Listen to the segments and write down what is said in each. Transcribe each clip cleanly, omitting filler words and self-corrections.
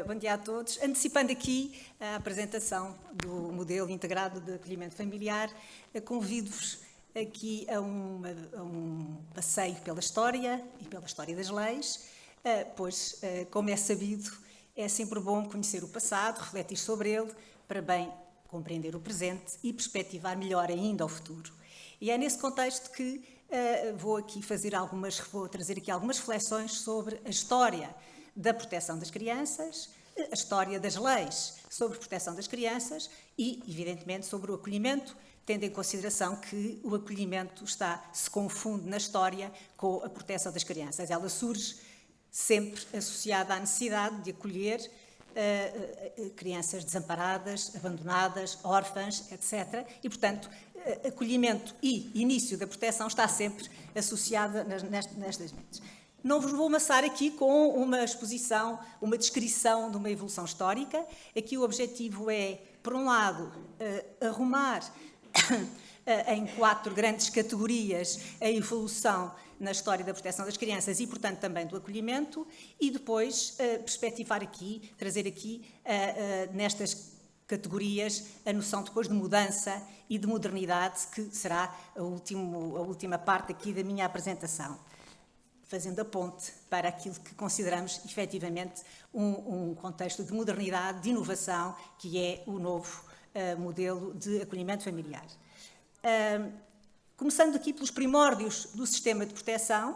Bom dia a todos. Antecipando aqui a apresentação do modelo integrado de acolhimento familiar, convido-vos aqui a um passeio pela história e pela história das leis, pois, como é sabido, é sempre bom conhecer o passado, refletir sobre ele, para bem compreender o presente e perspectivar melhor ainda o futuro. E é nesse contexto que vou trazer aqui algumas reflexões sobre a história da proteção das crianças, a história das leis sobre proteção das crianças e, evidentemente, sobre o acolhimento, tendo em consideração que o acolhimento se confunde na história com a proteção das crianças. Ela surge sempre associada à necessidade de acolher crianças desamparadas, abandonadas, órfãs, etc. E, portanto, acolhimento e início da proteção está sempre associada nestas mentes. Não vos vou amassar aqui com uma exposição, uma descrição de uma evolução histórica. Aqui o objetivo é, por um lado, arrumar em 4 grandes categorias a evolução na história da proteção das crianças e, portanto, também do acolhimento, e depois perspectivar aqui, trazer aqui, nestas categorias, a noção depois de mudança e de modernidade, que será a última parte aqui da minha apresentação, fazendo a ponte para aquilo que consideramos, efetivamente, um contexto de modernidade, de inovação, que é o novo modelo de acolhimento familiar. Começando aqui pelos primórdios do sistema de proteção,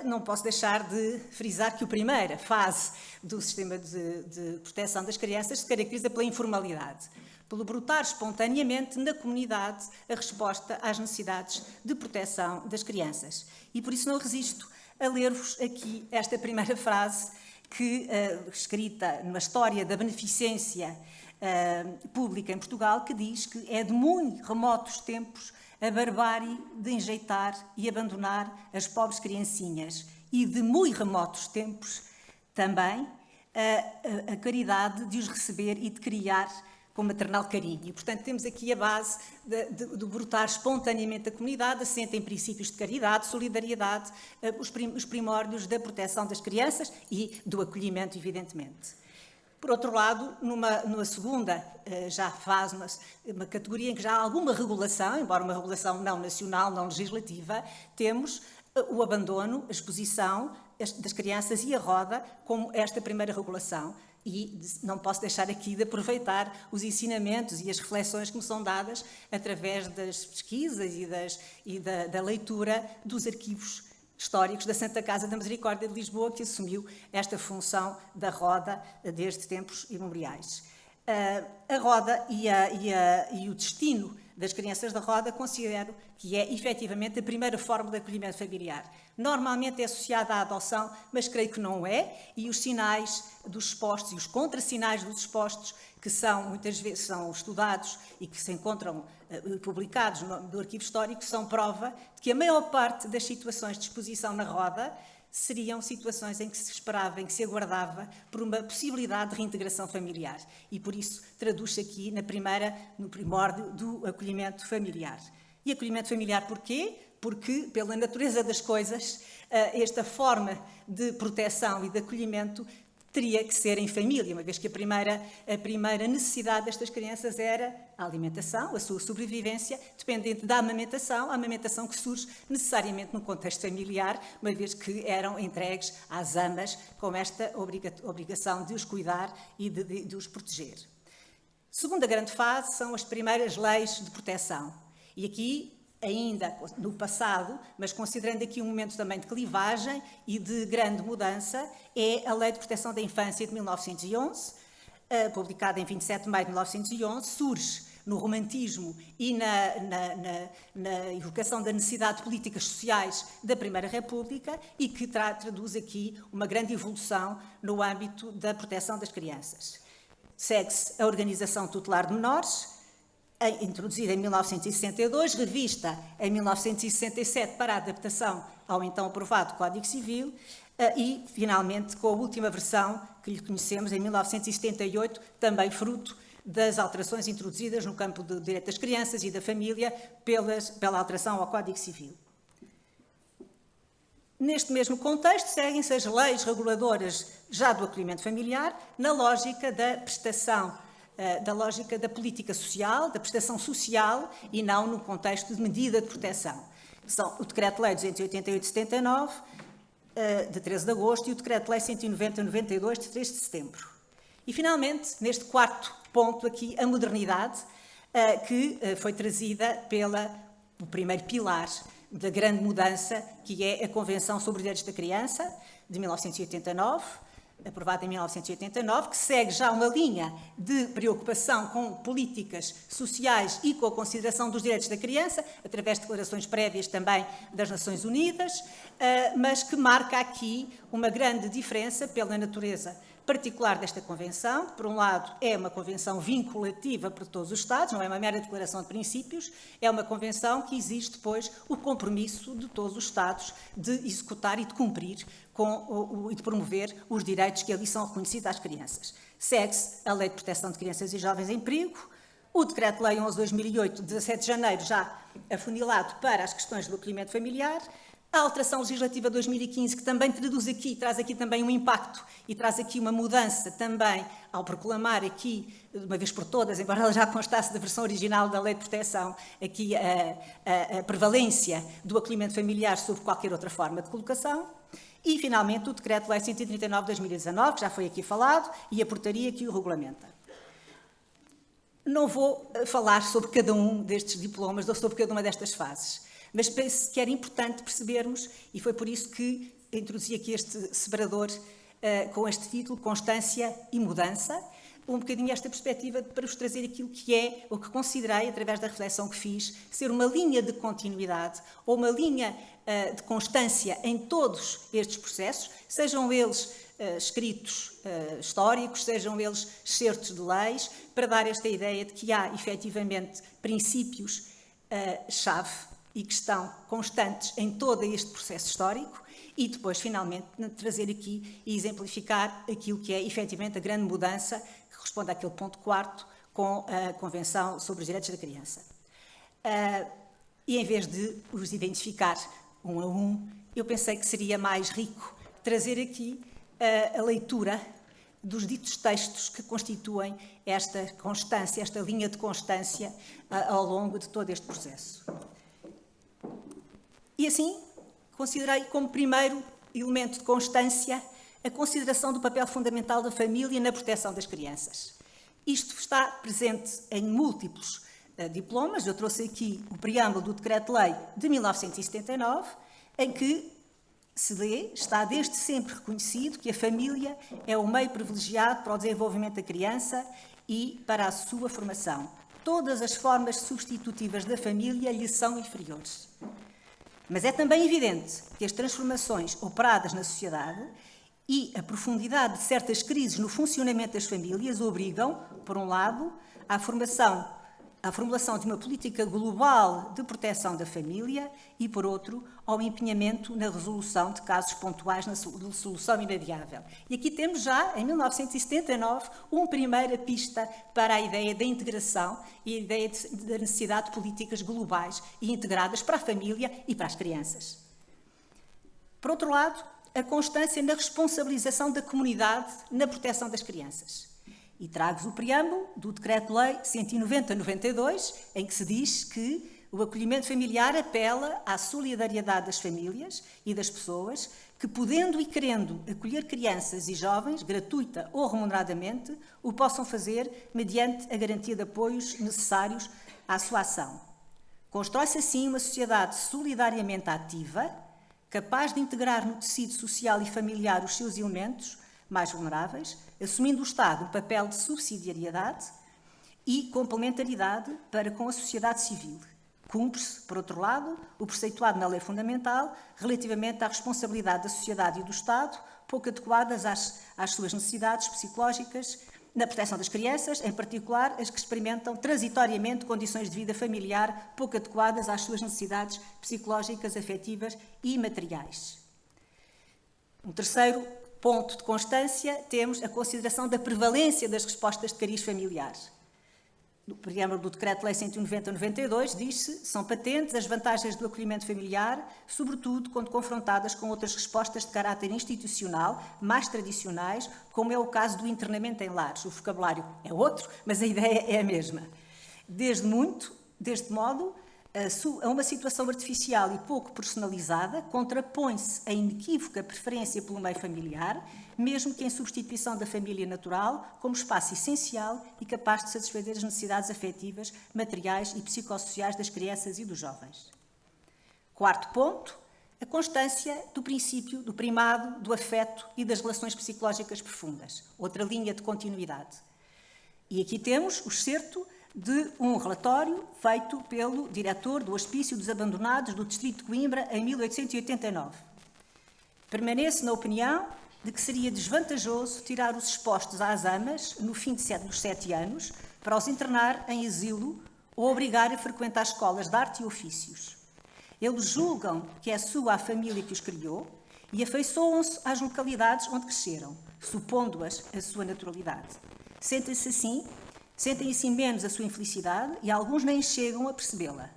não posso deixar de frisar que a primeira fase do sistema de proteção das crianças se caracteriza pela informalidade, pelo brotar espontaneamente na comunidade a resposta às necessidades de proteção das crianças. E por isso não resisto a ler-vos aqui esta primeira frase que, escrita na história da beneficência pública em Portugal, que diz que é de muito remotos tempos a barbárie de enjeitar e abandonar as pobres criancinhas e de muito remotos tempos também a caridade de os receber e de criar com maternal carinho. E, portanto, temos aqui a base de brotar espontaneamente a comunidade, assenta em princípios de caridade, solidariedade, os primórdios da proteção das crianças e do acolhimento, evidentemente. Por outro lado, numa segunda já fase, uma categoria em que já há alguma regulação, embora uma regulação não nacional, não legislativa, temos o abandono, a exposição das crianças e a roda como esta primeira regulação. E não posso deixar aqui de aproveitar os ensinamentos e as reflexões que me são dadas através das pesquisas e da leitura dos arquivos históricos da Santa Casa da Misericórdia de Lisboa, que assumiu esta função da roda desde tempos imemoriais. A roda e o destino das crianças da roda considero que é, efetivamente, a primeira forma de acolhimento familiar. Normalmente é associada à adoção, mas creio que não é, e os sinais dos expostos e os contrassinais dos expostos, que muitas vezes são estudados e que se encontram publicados no arquivo histórico, são prova de que a maior parte das situações de exposição na roda seriam situações em que se esperava, em que se aguardava por uma possibilidade de reintegração familiar. E por isso traduz-se aqui no primórdio do acolhimento familiar. E acolhimento familiar porquê? Porque, pela natureza das coisas, esta forma de proteção e de acolhimento teria que ser em família, uma vez que a primeira necessidade destas crianças era a alimentação, a sua sobrevivência, dependente da amamentação, a amamentação que surge necessariamente num contexto familiar, uma vez que eram entregues às amas com esta obrigação de os cuidar e de os proteger. Segunda grande fase são as primeiras leis de proteção. E aqui, ainda no passado, mas considerando aqui um momento também de clivagem e de grande mudança, é a Lei de Proteção da Infância de 1911, publicada em 27 de maio de 1911, surge no romantismo e na evocação da necessidade de políticas sociais da Primeira República e que traduz aqui uma grande evolução no âmbito da proteção das crianças. Segue-se a Organização Tutelar de Menores, introduzida em 1962, revista em 1967 para a adaptação ao então aprovado Código Civil e, finalmente, com a última versão que lhe conhecemos em 1978, também fruto das alterações introduzidas no campo do direito das crianças e da família pela alteração ao Código Civil. Neste mesmo contexto, seguem-se as leis reguladoras já do acolhimento familiar, na lógica da prestação, da lógica da política social, da prestação social, e não no contexto de medida de proteção. São o Decreto-Lei 288/79, de 13 de agosto, e o Decreto-Lei 190/92, de 3 de setembro. E, finalmente, neste quarto ponto aqui, a modernidade, que foi trazida pelo primeiro pilar da grande mudança, que é a Convenção sobre os Direitos da Criança, de 1989, aprovada em 1989, que segue já uma linha de preocupação com políticas sociais e com a consideração dos direitos da criança, através de declarações prévias também das Nações Unidas, mas que marca aqui uma grande diferença pela natureza particular desta Convenção, que, por um lado, é uma Convenção vinculativa para todos os Estados, não é uma mera declaração de princípios, é uma Convenção que exige depois o compromisso de todos os Estados de executar e de cumprir e de promover os direitos que ali são reconhecidos às crianças. Segue-se a Lei de Proteção de Crianças e Jovens em Perigo, o Decreto-Lei 11/2008, de 17 de janeiro, já afunilado para as questões do acolhimento familiar, a alteração legislativa de 2015, que também traz aqui também um impacto e traz aqui uma mudança também ao proclamar aqui, de uma vez por todas, embora ela já constasse da versão original da Lei de Proteção, aqui a prevalência do acolhimento familiar sobre qualquer outra forma de colocação. E, finalmente, o Decreto-Lei 139/2019, que já foi aqui falado, e a portaria que o regulamenta. Não vou falar sobre cada um destes diplomas ou sobre cada uma destas fases, mas penso que era importante percebermos, e foi por isso que introduzi aqui este separador com este título, Constância e Mudança, um bocadinho esta perspectiva para vos trazer aquilo que é, ou que considerei, através da reflexão que fiz, ser uma linha de continuidade ou uma linha de constância em todos estes processos, sejam eles escritos históricos, sejam eles excertos de leis, para dar esta ideia de que há, efetivamente, princípios-chave e que estão constantes em todo este processo histórico, e depois, finalmente, trazer aqui e exemplificar aquilo que é, efetivamente, a grande mudança que corresponde àquele ponto quarto com a Convenção sobre os Direitos da Criança. E em vez de os identificar um a um, eu pensei que seria mais rico trazer aqui a leitura dos ditos textos que constituem esta constância, esta linha de constância ao longo de todo este processo. E assim, considerei como primeiro elemento de constância a consideração do papel fundamental da família na proteção das crianças. Isto está presente em múltiplos diplomas. Eu trouxe aqui o preâmbulo do Decreto-Lei de 1979, em que se lê, está desde sempre reconhecido que a família é o meio privilegiado para o desenvolvimento da criança e para a sua formação. Todas as formas substitutivas da família lhe são inferiores. Mas é também evidente que as transformações operadas na sociedade e a profundidade de certas crises no funcionamento das famílias obrigam, por um lado, à formulação de uma política global de proteção da família e, por outro, ao empenhamento na resolução de casos pontuais na solução inadiável. E aqui temos já, em 1979, uma primeira pista para a ideia da integração e a ideia da necessidade de políticas globais e integradas para a família e para as crianças. Por outro lado, a constância na responsabilização da comunidade na proteção das crianças. E trago-vos o preâmbulo do Decreto-Lei 190/92, em que se diz que o acolhimento familiar apela à solidariedade das famílias e das pessoas que, podendo e querendo acolher crianças e jovens, gratuita ou remuneradamente, o possam fazer mediante a garantia de apoios necessários à sua ação. Constrói-se assim uma sociedade solidariamente ativa, capaz de integrar no tecido social e familiar os seus elementos mais vulneráveis, assumindo o Estado o papel de subsidiariedade e complementaridade para com a sociedade civil. Cumpre-se, por outro lado, o preceituado na lei fundamental relativamente à responsabilidade da sociedade e do Estado, pouco adequadas às suas necessidades psicológicas na proteção das crianças, em particular as que experimentam transitoriamente condições de vida familiar pouco adequadas às suas necessidades psicológicas, afetivas e materiais. Um terceiro ponto de constância, temos a consideração da prevalência das respostas de cariz familiar. do preâmbulo do Decreto-Lei 190/92, diz-se: são patentes as vantagens do acolhimento familiar, sobretudo quando confrontadas com outras respostas de caráter institucional, mais tradicionais, como é o caso do internamento em lares. O vocabulário é outro, mas a ideia é a mesma. Deste modo, a uma situação artificial e pouco personalizada, contrapõe-se a inequívoca preferência pelo meio familiar, mesmo que em substituição da família natural, como espaço essencial e capaz de satisfazer as necessidades afetivas, materiais e psicossociais das crianças e dos jovens. Quarto ponto, a constância do princípio do primado, do afeto e das relações psicológicas profundas. Outra linha de continuidade. E aqui temos o excerto de um relatório feito pelo diretor do Hospício dos Abandonados do Distrito de Coimbra em 1889. Permanece na opinião de que seria desvantajoso tirar os expostos às amas no fim dos 7 anos para os internar em asilo ou obrigar a frequentar escolas de arte e ofícios. Eles julgam que é sua a família que os criou e afeiçoam-se às localidades onde cresceram, supondo-as a sua naturalidade. Sentem assim menos a sua infelicidade e alguns nem chegam a percebê-la.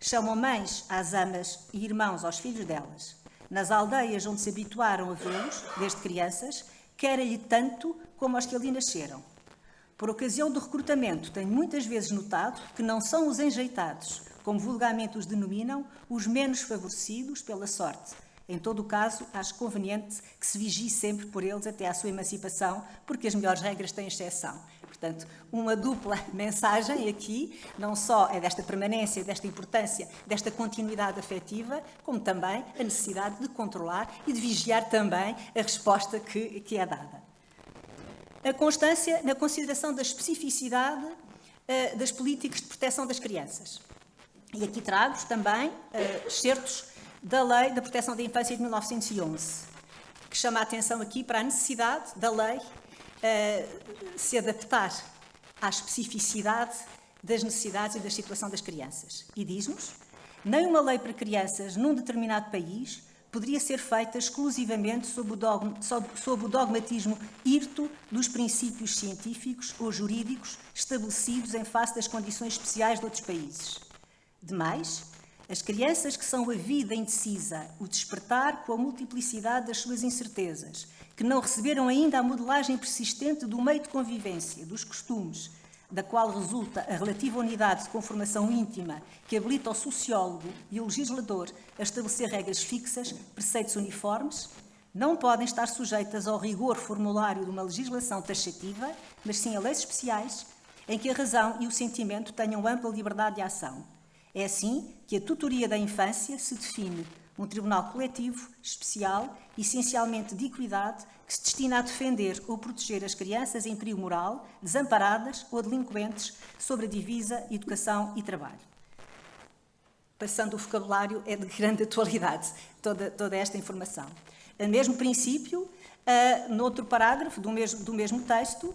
Chamam mães às amas e irmãos aos filhos delas. Nas aldeias onde se habituaram a vê-los, desde crianças, querem-lhe tanto como aos que ali nasceram. Por ocasião do recrutamento, tenho muitas vezes notado que não são os enjeitados, como vulgarmente os denominam, os menos favorecidos pela sorte. Em todo o caso, acho conveniente que se vigie sempre por eles até à sua emancipação, porque as melhores regras têm exceção. Portanto, uma dupla mensagem aqui, não só é desta permanência, desta importância, desta continuidade afetiva, como também a necessidade de controlar e de vigiar também a resposta que é dada. A constância na consideração da especificidade das políticas de proteção das crianças. E aqui trago também excertos da Lei da Proteção da Infância de 1911, que chama a atenção aqui para a necessidade da lei se adaptar à especificidade das necessidades e da situação das crianças. E diz-nos: nem uma lei para crianças num determinado país poderia ser feita exclusivamente sob o dogmatismo hirto dos princípios científicos ou jurídicos estabelecidos em face das condições especiais de outros países. Demais, as crianças que são a vida indecisa, o despertar com a multiplicidade das suas incertezas, que não receberam ainda a modelagem persistente do meio de convivência, dos costumes, da qual resulta a relativa unidade de conformação íntima que habilita o sociólogo e o legislador a estabelecer regras fixas, preceitos uniformes, não podem estar sujeitas ao rigor formulário de uma legislação taxativa, mas sim a leis especiais, em que a razão e o sentimento tenham ampla liberdade de ação. É assim que a tutoria da infância se define um tribunal coletivo, especial, essencialmente de equidade, que se destina a defender ou proteger as crianças em perigo moral, desamparadas ou delinquentes, sobre a divisa educação e trabalho. Passando o vocabulário, é de grande atualidade toda esta informação. O mesmo princípio, noutro parágrafo do mesmo texto,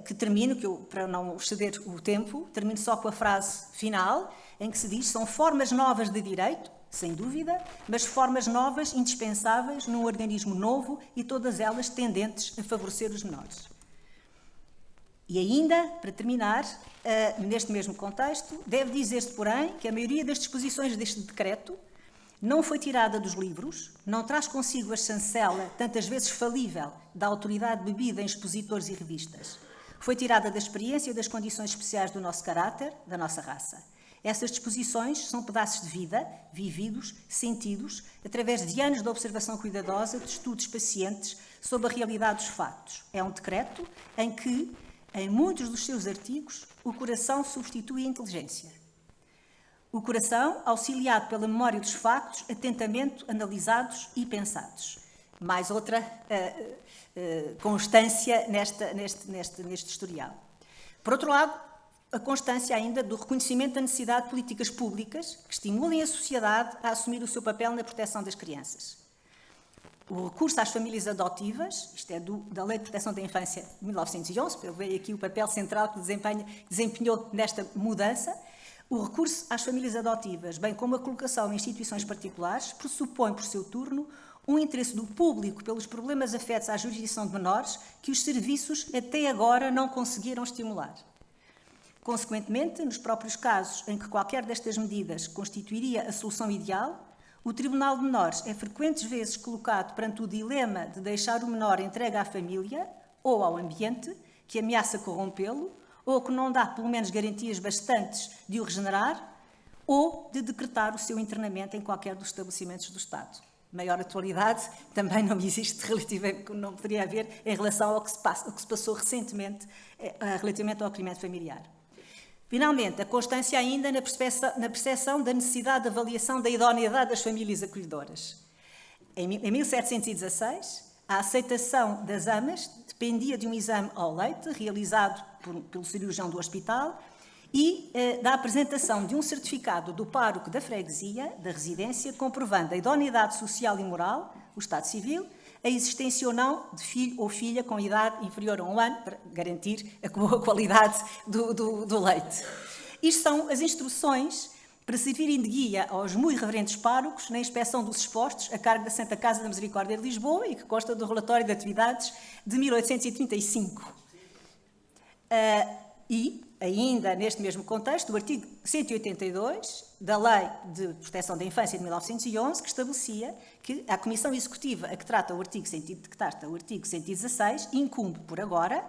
que termino, para não exceder o tempo, termino só com a frase final, em que se diz: são formas novas de direito, sem dúvida, mas formas novas indispensáveis num organismo novo e todas elas tendentes a favorecer os menores. E ainda, para terminar, neste mesmo contexto, deve dizer-se, porém, que a maioria das disposições deste decreto não foi tirada dos livros, não traz consigo a chancela, tantas vezes falível, da autoridade bebida em expositores e revistas. Foi tirada da experiência e das condições especiais do nosso caráter, da nossa raça. Essas disposições são pedaços de vida, vividos, sentidos, através de anos de observação cuidadosa, de estudos pacientes sobre a realidade dos factos. É um decreto em que, em muitos dos seus artigos, o coração substitui a inteligência. O coração, auxiliado pela memória dos factos, atentamente analisados e pensados. Mais outra constância neste historial. Por outro lado, a constância ainda do reconhecimento da necessidade de políticas públicas que estimulem a sociedade a assumir o seu papel na proteção das crianças. O recurso às famílias adotivas, isto é da Lei de Proteção da Infância de 1911, eu vejo aqui o papel central que desempenhou nesta mudança. O recurso às famílias adotivas, bem como a colocação em instituições particulares, pressupõe, por seu turno, um interesse do público pelos problemas afetos à jurisdição de menores que os serviços até agora não conseguiram estimular. Consequentemente, nos próprios casos em que qualquer destas medidas constituiria a solução ideal, o Tribunal de Menores é frequentes vezes colocado perante o dilema de deixar o menor entregue à família ou ao ambiente, que ameaça corrompê-lo, ou que não dá pelo menos garantias bastantes de o regenerar, ou de decretar o seu internamento em qualquer dos estabelecimentos do Estado. Maior atualidade também não existe, não poderia haver em relação ao que se passou recentemente relativamente ao acolhimento familiar. Finalmente, a constância ainda na percepção da necessidade de avaliação da idoneidade das famílias acolhedoras. Em 1716, a aceitação das amas dependia de um exame ao leite realizado pelo cirurgião do hospital e da apresentação de um certificado do pároco da freguesia, da residência, comprovando a idoneidade social e moral, o estado civil, a existência ou não de filho ou filha com idade inferior a 1 ano, para garantir a boa qualidade do leite. Isto são as instruções para servirem de guia aos muito reverentes párocos na inspeção dos expostos a cargo da Santa Casa da Misericórdia de Lisboa e que consta do relatório de atividades de 1835. E, ainda neste mesmo contexto, o artigo 182 da Lei de Proteção da Infância de 1911, que estabelecia que a Comissão Executiva a que trata o artigo 116 incumbe, por agora,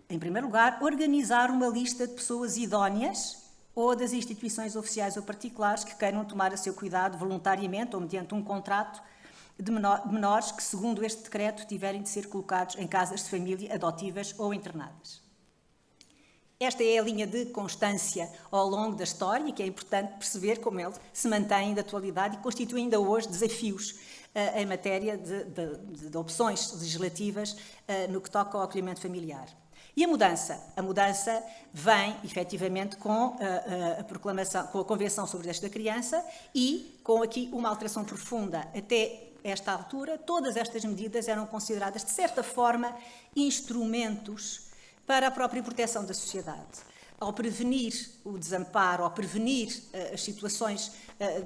em primeiro lugar, organizar uma lista de pessoas idóneas ou das instituições oficiais ou particulares que queiram tomar a seu cuidado voluntariamente ou mediante um contrato de menores que, segundo este decreto, tiverem de ser colocados em casas de família adotivas ou internadas. Esta é a linha de constância ao longo da história, que é importante perceber como ele se mantém da atualidade e constitui ainda hoje desafios em matéria de opções legislativas no que toca ao acolhimento familiar. E a mudança? A mudança vem, efetivamente, com a proclamação, com a Convenção sobre o Direito da Criança e com aqui uma alteração profunda. Até esta altura, todas estas medidas eram consideradas, de certa forma, instrumentos para a própria proteção da sociedade. Ao prevenir o desamparo, ao prevenir as situações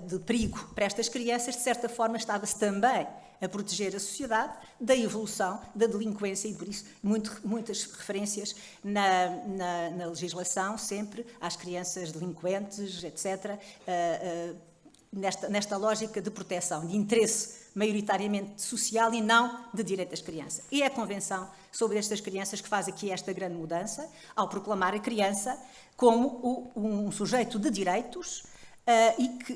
de perigo para estas crianças, de certa forma estava-se também a proteger a sociedade da evolução da delinquência e, por isso, muitas referências na legislação, sempre às crianças delinquentes, etc., nesta lógica de proteção, de interesse maioritariamente social e não de direito das crianças. E é a Convenção sobre estas crianças que faz aqui esta grande mudança, ao proclamar a criança como um sujeito de direitos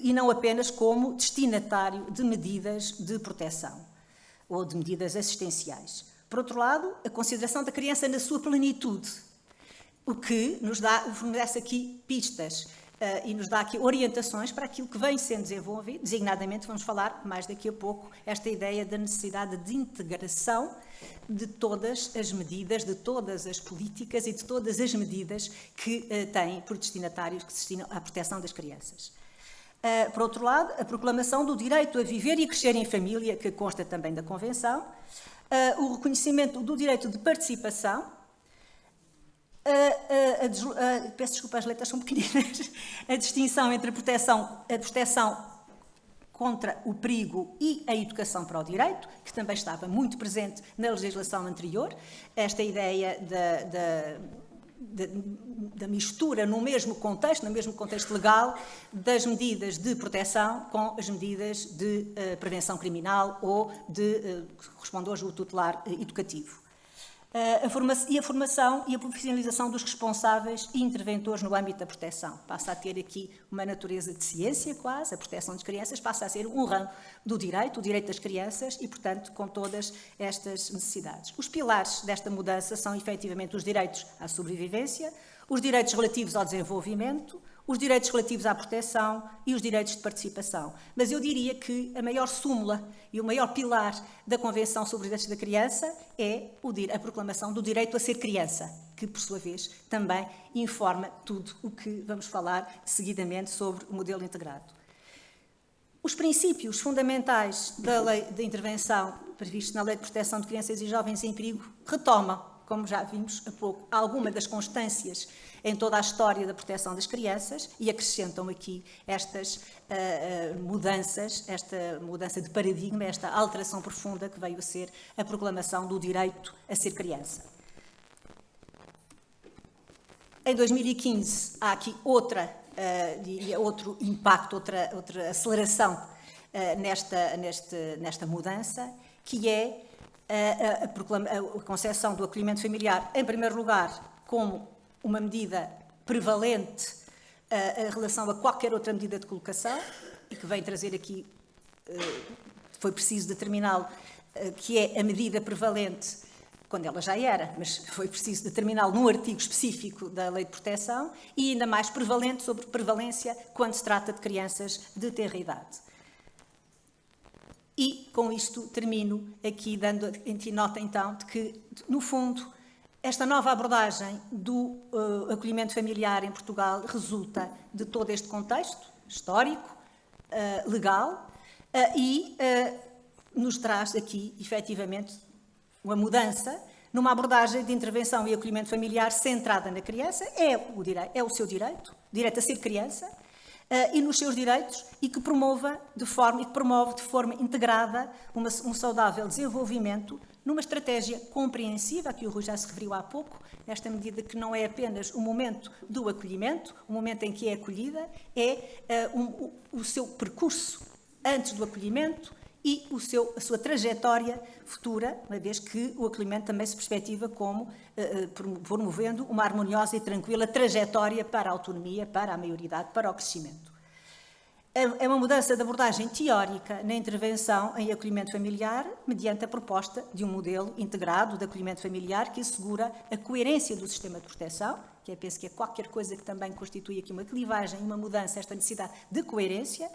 e não apenas como destinatário de medidas de proteção ou de medidas assistenciais. Por outro lado, a consideração da criança na sua plenitude, o que nos fornece aqui pistas e nos dá aqui orientações para aquilo que vem sendo desenvolvido. Designadamente, vamos falar mais daqui a pouco, esta ideia da necessidade de integração de todas as medidas, de todas as políticas e de todas as medidas que têm por destinatários que se destinam à proteção das crianças. Por outro lado, a proclamação do direito a viver e crescer em família, que consta também da Convenção, o reconhecimento do direito de participação, peço desculpa, as letras são pequeninas, a distinção entre a proteção contra o perigo e a educação para o direito, que também estava muito presente na legislação anterior, esta ideia da mistura no mesmo contexto legal, das medidas de proteção com as medidas de prevenção criminal ou de, que corresponde hoje ao tutelar educativo. A formação e a profissionalização dos responsáveis e interventores no âmbito da proteção. Passa a ter aqui uma natureza de ciência quase, a proteção das crianças passa a ser um ramo do direito, o direito das crianças e, portanto, com todas estas necessidades. Os pilares desta mudança são, efetivamente, os direitos à sobrevivência, os direitos relativos ao desenvolvimento, os direitos relativos à proteção e os direitos de participação. Mas eu diria que a maior súmula e o maior pilar da Convenção sobre os Direitos da Criança é a proclamação do direito a ser criança, que, por sua vez, também informa tudo o que vamos falar seguidamente sobre o modelo integrado. Os princípios fundamentais da lei de intervenção previstos na Lei de Proteção de Crianças e Jovens em Perigo retomam, como já vimos há pouco, alguma das constâncias em toda a história da proteção das crianças e acrescentam aqui estas mudanças, esta mudança de paradigma, esta alteração profunda que veio a ser a proclamação do direito a ser criança. Em 2015 há aqui outro impacto, outra aceleração nesta mudança, que é a concepção do acolhimento familiar, em primeiro lugar, como uma medida prevalente em relação a qualquer outra medida de colocação, e que vem trazer aqui, foi preciso determiná-lo, que é a medida prevalente, quando ela já era, mas foi preciso determiná-lo num artigo específico da Lei de Proteção, e ainda mais prevalente sobre prevalência quando se trata de crianças de tenra idade. E, com isto, termino aqui dando nota, então, de que, no fundo, esta nova abordagem do acolhimento familiar em Portugal resulta de todo este contexto histórico, legal, e nos traz aqui, efetivamente, uma mudança numa abordagem de intervenção e acolhimento familiar centrada na criança, é o seu direito a ser criança, e nos seus direitos, e que promove de forma integrada um saudável desenvolvimento numa estratégia compreensiva, a que o Rui já se referiu há pouco, nesta medida que não é apenas o momento do acolhimento, o momento em que é acolhida, é o seu percurso antes do acolhimento e a sua trajetória futura, uma vez que o acolhimento também se perspectiva como promovendo uma harmoniosa e tranquila trajetória para a autonomia, para a maioridade, para o crescimento. É uma mudança de abordagem teórica na intervenção em acolhimento familiar, mediante a proposta de um modelo integrado de acolhimento familiar que assegura a coerência do sistema de proteção, que penso que é qualquer coisa que também constitui aqui uma clivagem, uma mudança, esta necessidade de coerência,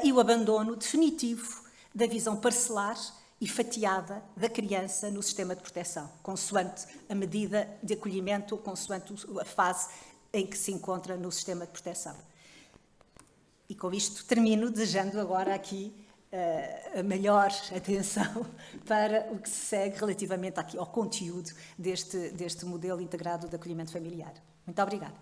e o abandono definitivo da visão parcelar e fatiada da criança no sistema de proteção, consoante a medida de acolhimento, consoante a fase em que se encontra no sistema de proteção. E com isto termino, desejando agora aqui a maior atenção para o que se segue relativamente aqui ao conteúdo deste modelo integrado de acolhimento familiar. Muito obrigada.